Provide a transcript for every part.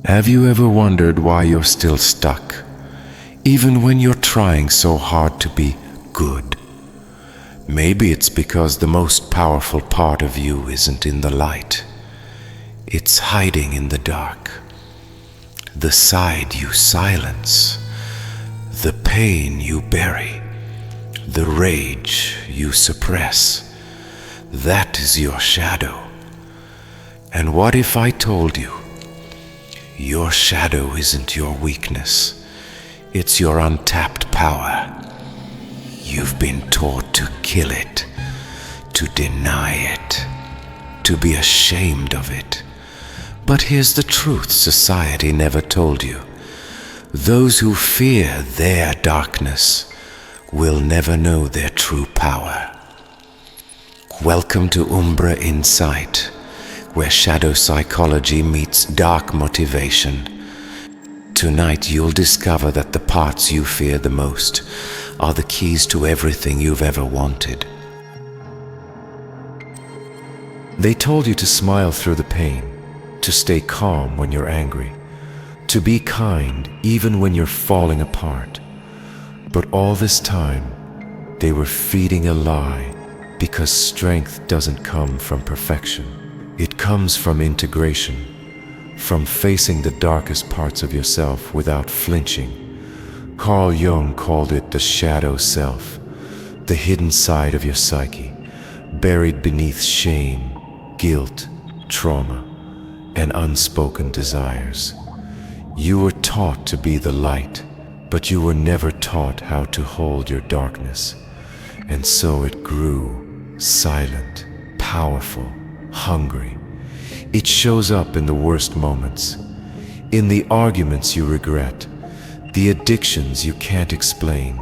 Have you ever wondered why you're still stuck, even when you're trying so hard to be good? Maybe it's because the most powerful part of you isn't in the light. It's hiding in the dark. The side you silence, the pain you bury, the rage you suppress. That is your shadow. And what if I told you, your shadow isn't your weakness, it's your untapped power. You've been taught to kill it, to deny it, to be ashamed of it. But here's the truth society never told you. Those who fear their darkness will never know their true power. Welcome to UMBRA INSIGHT, where shadow psychology meets dark motivation. Tonight you'll discover that the parts you fear the most are the keys to everything you've ever wanted. They told you to smile through the pain, to stay calm when you're angry, to be kind even when you're falling apart. But all this time, they were feeding a lie, because strength doesn't come from perfection. It comes from integration, from facing the darkest parts of yourself without flinching. Carl Jung called it the shadow self, the hidden side of your psyche, buried beneath shame, guilt, trauma, and unspoken desires. You were taught to be the light, but you were never taught how to hold your darkness. And so it grew, silent, powerful, hungry. It shows up in the worst moments, in the arguments you regret, the addictions you can't explain,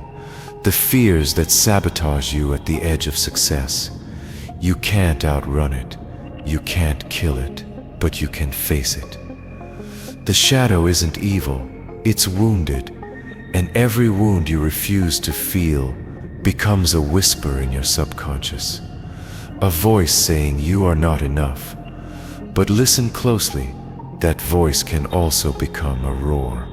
the fears that sabotage you at the edge of success. You can't outrun it, you can't kill it, but you can face it. The shadow isn't evil, it's wounded, and every wound you refuse to feel becomes a whisper in your subconscious, a voice saying you are not enough. But listen closely, that voice can also become a roar.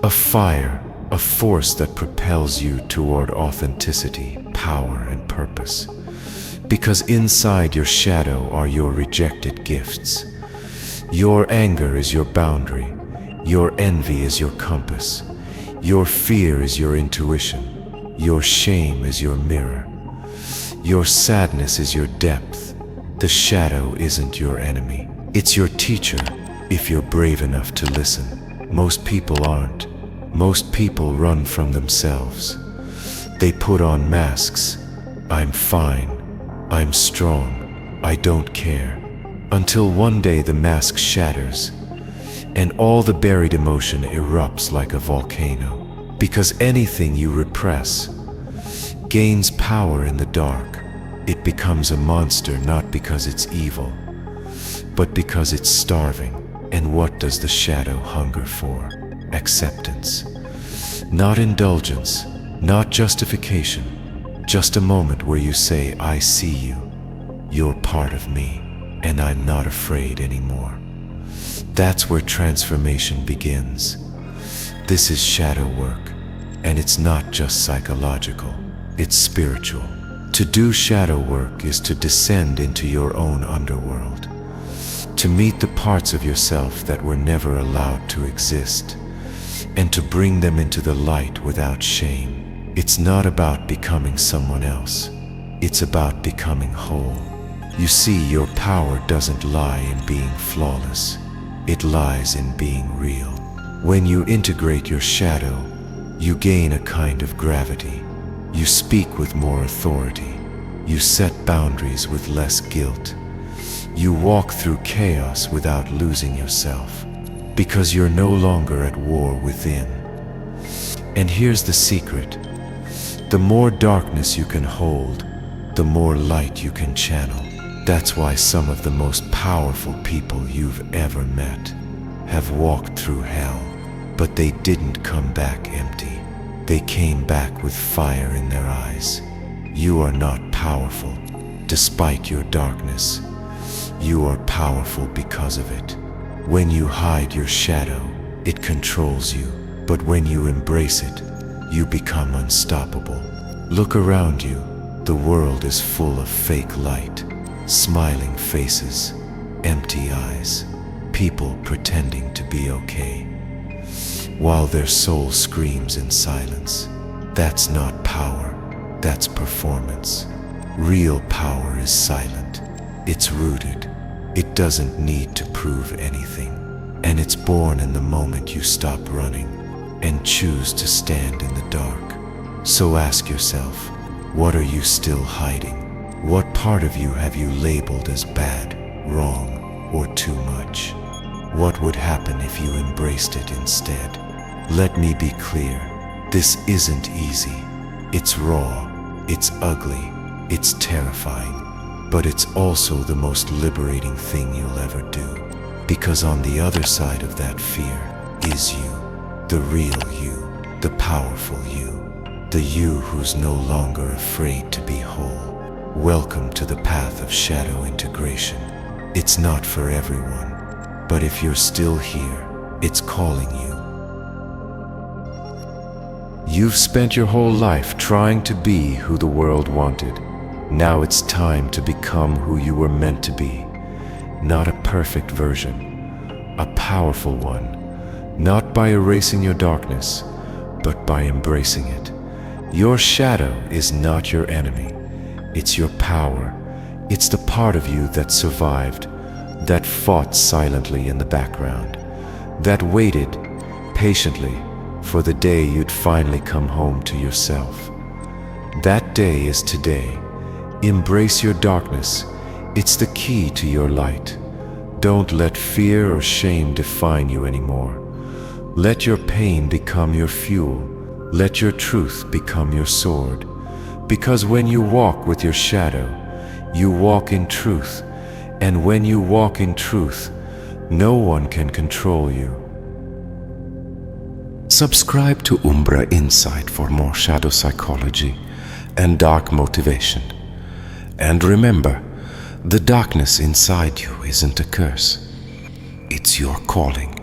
A fire, a force that propels you toward authenticity, power, and purpose. Because inside your shadow are your rejected gifts. Your anger is your boundary. Your envy is your compass. Your fear is your intuition. Your shame is your mirror. Your sadness is your depth. The shadow isn't your enemy. It's your teacher, if you're brave enough to listen. Most people aren't. Most people run from themselves. They put on masks. I'm fine. I'm strong. I don't care. Until one day the mask shatters, and all the buried emotion erupts like a volcano. Because anything you repress gains power in the dark. It becomes a monster not because it's evil, but because it's starving. And what does the shadow hunger for? Acceptance. Not indulgence, not justification, just a moment where you say, I see you, you're part of me, and I'm not afraid anymore. That's where transformation begins. This is shadow work, and it's not just psychological, it's spiritual. To do shadow work is to descend into your own underworld, to meet the parts of yourself that were never allowed to exist, and to bring them into the light without shame. It's not about becoming someone else. It's about becoming whole. You see, your power doesn't lie in being flawless. It lies in being real. When you integrate your shadow, you gain a kind of gravity. You speak with more authority. You set boundaries with less guilt. You walk through chaos without losing yourself, because you're no longer at war within. And here's the secret. The more darkness you can hold, the more light you can channel. That's why some of the most powerful people you've ever met have walked through hell, but they didn't come back empty. They came back with fire in their eyes. You are not powerful despite your darkness. You are powerful because of it. When you hide your shadow, it controls you. But when you embrace it, you become unstoppable. Look around you. The world is full of fake light, smiling faces, empty eyes, people pretending to be okay, while their soul screams in silence. That's not power, that's performance. Real power is silent. It's rooted. It doesn't need to prove anything. And it's born in the moment you stop running and choose to stand in the dark. So ask yourself, what are you still hiding? What part of you have you labeled as bad, wrong, or too much? What would happen if you embraced it instead? Let me be clear. This isn't easy. It's raw, it's ugly, it's terrifying, but it's also the most liberating thing you'll ever do. Because on the other side of that fear is you, the real you, the powerful you, the you who's no longer afraid to be whole. Welcome to the path of shadow integration. It's not for everyone, but if you're still here, it's calling you. You've spent your whole life trying to be who the world wanted. Now it's time to become who you were meant to be. Not a perfect version, a powerful one. Not by erasing your darkness, but by embracing it. Your shadow is not your enemy. It's your power. It's the part of you that survived, that fought silently in the background, that waited patiently for the day you'd finally come home to yourself. That day is today. Embrace your darkness. It's the key to your light. Don't let fear or shame define you anymore. Let your pain become your fuel. Let your truth become your sword. Because when you walk with your shadow, you walk in truth. And when you walk in truth, no one can control you. Subscribe to UMBRA INSIGHT for more shadow psychology and dark motivation. And remember, the darkness inside you isn't a curse. It's your calling.